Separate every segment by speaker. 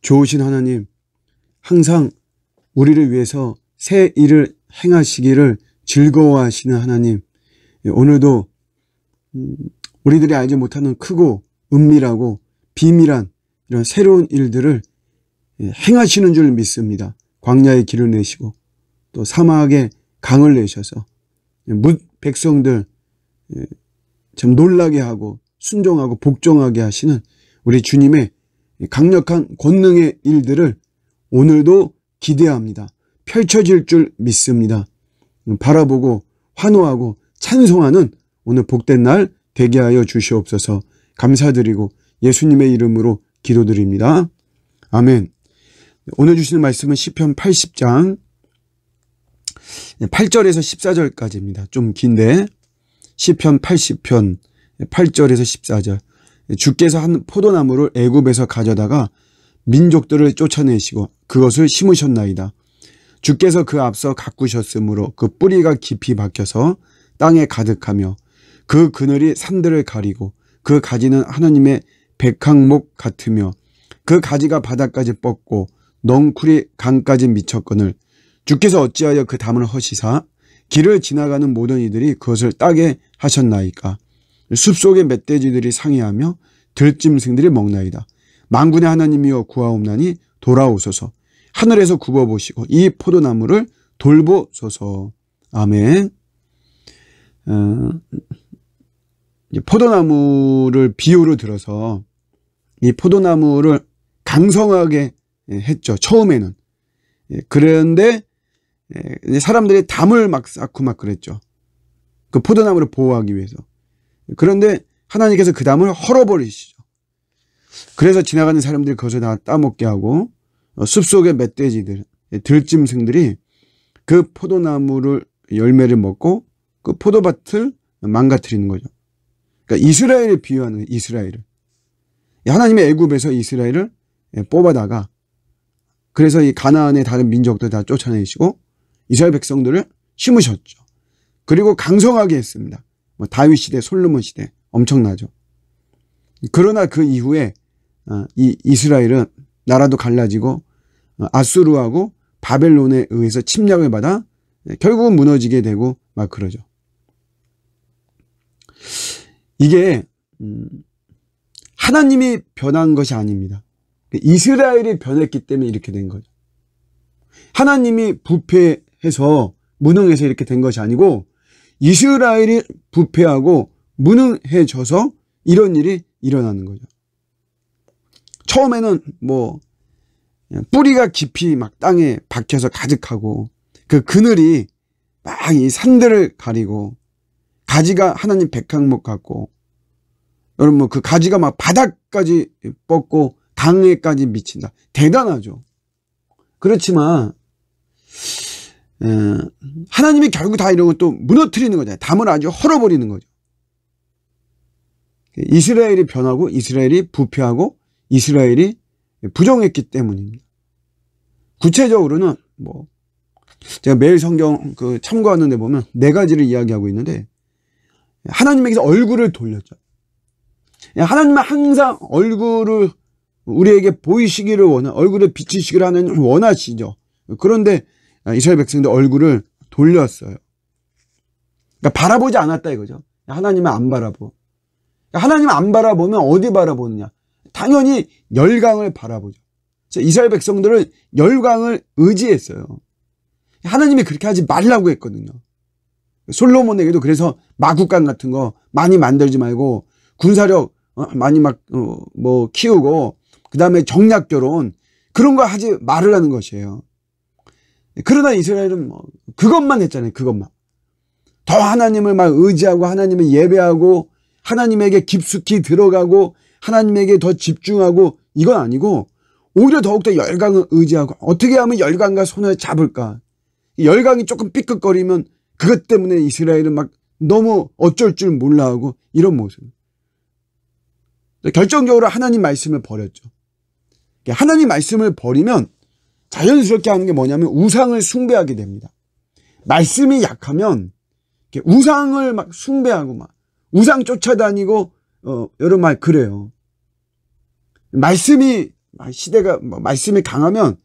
Speaker 1: 좋으신 하나님, 항상 우리를 위해서 새 일을 행하시기를 즐거워하시는 하나님, 오늘도 우리들이 알지 못하는 크고 은밀하고 비밀한 이런 새로운 일들을 행하시는 줄 믿습니다. 광야에 길을 내시고 또 사막에 강을 내셔서 백성들 참 놀라게 하고 순종하고 복종하게 하시는 우리 주님의 강력한 권능의 일들을 오늘도 기대합니다. 펼쳐질 줄 믿습니다. 바라보고 환호하고 찬송하는 오늘 복된 날 되게 하여 주시옵소서. 감사드리고 예수님의 이름으로 기도드립니다. 아멘. 오늘 주시는 말씀은 시편 80장 8절에서 14절까지입니다. 좀 긴데 시편 80편 8절에서 14절. 주께서 한 포도나무를 애굽에서 가져다가 민족들을 쫓아내시고 그것을 심으셨나이다. 주께서 그 앞서 가꾸셨으므로 그 뿌리가 깊이 박혀서 땅에 가득하며 그 그늘이 산들을 가리고 그 가지는 하나님의 백항목 같으며 그 가지가 바닥까지 뻗고 넝쿨이 강까지 미쳤거늘 주께서 어찌하여 그 담을 허시사 길을 지나가는 모든 이들이 그것을 따게 하셨나이까. 숲속의 멧돼지들이 상해하며 들짐승들이 먹나이다. 만군의 하나님이여 구하옵나니 돌아오소서. 하늘에서 굽어보시고 이 포도나무를 돌보소서. 아멘. 포도나무를 비유로 들어서 이 포도나무를 강성하게 했죠. 처음에는. 그런데 사람들이 담을 막 쌓고 막 그랬죠. 그 포도나무를 보호하기 위해서. 그런데 하나님께서 그 담을 헐어버리시죠. 그래서 지나가는 사람들이 그것을 다 따먹게 하고 숲속의 멧돼지들, 들짐승들이 그 포도나무를 열매를 먹고 그 포도밭을 망가뜨리는 거죠. 그러니까 이스라엘을 비유하는 거예요. 이스라엘을. 하나님의 애굽에서 이스라엘을 뽑아다가 그래서 이 가나안의 다른 민족들 다 쫓아내시고 이스라엘 백성들을 심으셨죠. 그리고 강성하게 했습니다. 뭐 다윗 시대, 솔로몬 시대 엄청나죠. 그러나 그 이후에 이 이스라엘은 나라도 갈라지고 아수르하고 바벨론에 의해서 침략을 받아 결국은 무너지게 되고 막 그러죠. 이게 하나님이 변한 것이 아닙니다. 이스라엘이 변했기 때문에 이렇게 된 거죠. 하나님이 부패해서 무능해서 이렇게 된 것이 아니고 이스라엘이 부패하고 무능해져서 이런 일이 일어나는 거죠. 처음에는 뭐 뿌리가 깊이 막 땅에 박혀서 가득하고 그 그늘이 막 이 산들을 가리고 가지가 하나님 백항목 같고 여러분 뭐 그 가지가 막 바닥까지 뻗고 강에까지 미친다. 대단하죠. 그렇지만 하나님이 결국 다 이런 것도 무너뜨리는 거잖아요. 담을 아주 헐어버리는 거죠. 이스라엘이 변하고 이스라엘이 부패하고 이스라엘이 부정했기 때문입니다. 구체적으로는 뭐 제가 매일 성경 그 참고하는 데 보면 4가지를 이야기하고 있는데 하나님에게서 얼굴을 돌렸죠. 하나님은 항상 얼굴을 우리에게 보이시기를 얼굴을 비치시기를 하나님 원하시죠. 그런데 이스라엘 백성들 얼굴을 돌렸어요. 그러니까 바라보지 않았다 이거죠. 하나님을 안 바라보. 하나님을 안 바라보면 어디 바라보느냐? 당연히 열강을 바라보죠. 이스라엘 백성들은 열강을 의지했어요. 하나님이 그렇게 하지 말라고 했거든요. 솔로몬에게도 그래서 마구간 같은 거 많이 만들지 말고 군사력 많이 막 뭐 키우고 그 다음에 정략 결혼 그런 거 하지 말으라는 것이에요. 그러나 이스라엘은 뭐 그것만 했잖아요. 그것만. 더 하나님을 막 의지하고 하나님을 예배하고 하나님에게 깊숙이 들어가고 하나님에게 더 집중하고 이건 아니고 오히려 더욱더 열강을 의지하고 어떻게 하면 열강과 손을 잡을까. 열강이 조금 삐끗거리면 그것 때문에 이스라엘은 막 너무 어쩔 줄 몰라하고 이런 모습. 결정적으로 하나님 말씀을 버렸죠. 하나님 말씀을 버리면 자연스럽게 하는 게 뭐냐면 우상을 숭배하게 됩니다. 말씀이 약하면 우상을 막 숭배하고 막 우상 쫓아다니고 여러 말 그래요. 말씀이 시대가 말씀이 강하면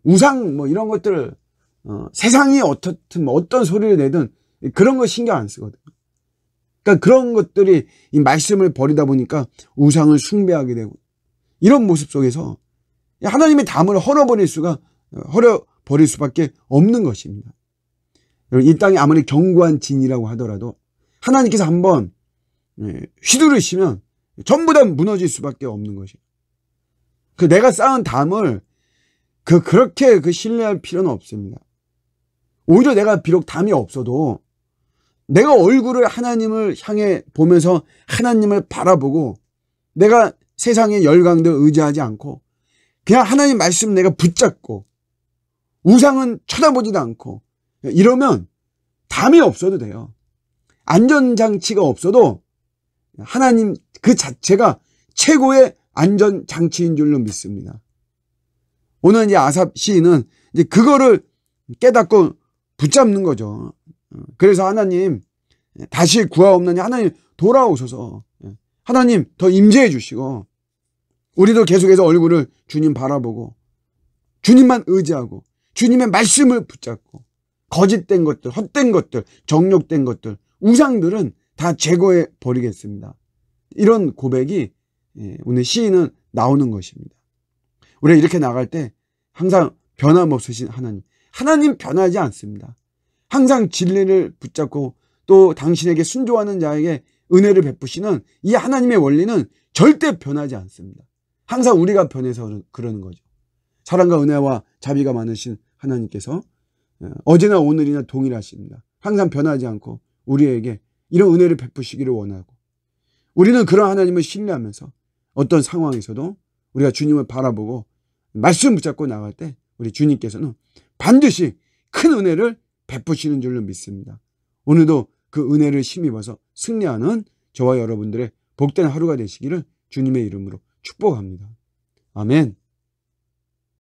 Speaker 1: 우상 이런 것들 세상이 어떻든 어떤 소리를 내든 그런 거 신경 안 쓰거든요. 그러니까 그런 것들이 이 말씀을 버리다 보니까 우상을 숭배하게 되고 이런 모습 속에서 하나님의 담을 헐어버릴 수밖에 없는 것입니다. 이 땅이 아무리 견고한 진이라고 하더라도 하나님께서 한번 휘두르시면 전부 다 무너질 수밖에 없는 것이에요. 내가 쌓은 담을 그렇게 신뢰할 필요는 없습니다. 오히려 내가 비록 담이 없어도 내가 얼굴을 하나님을 향해 보면서 하나님을 바라보고 내가 세상의 열강들 의지하지 않고 그냥 하나님 말씀 내가 붙잡고 우상은 쳐다보지도 않고 이러면 담이 없어도 돼요. 안전장치가 없어도 하나님 그 자체가 최고의 안전장치인 줄로 믿습니다. 오늘 이제 아삽 시인은 이제 그거를 깨닫고 붙잡는 거죠. 그래서 하나님 다시 구하옵나니 하나님 돌아오소서. 하나님 더 임재해 주시고 우리도 계속해서 얼굴을 주님 바라보고 주님만 의지하고 주님의 말씀을 붙잡고 거짓된 것들, 헛된 것들, 정욕된 것들, 우상들은 다 제거해 버리겠습니다. 이런 고백이 오늘 시인은 나오는 것입니다. 우리가 이렇게 나갈 때 항상 변함없으신 하나님 변하지 않습니다. 항상 진리를 붙잡고 또 당신에게 순종하는 자에게 은혜를 베푸시는 이 하나님의 원리는 절대 변하지 않습니다. 항상 우리가 변해서 그러는 거죠. 사랑과 은혜와 자비가 많으신 하나님께서 어제나 오늘이나 동일하십니다. 항상 변하지 않고 우리에게 이런 은혜를 베푸시기를 원하고 우리는 그런 하나님을 신뢰하면서 어떤 상황에서도 우리가 주님을 바라보고 말씀 붙잡고 나갈 때 우리 주님께서는 반드시 큰 은혜를 베푸시는 줄로 믿습니다. 오늘도 그 은혜를 힘입어서 승리하는 저와 여러분들의 복된 하루가 되시기를 주님의 이름으로 축복합니다. 아멘.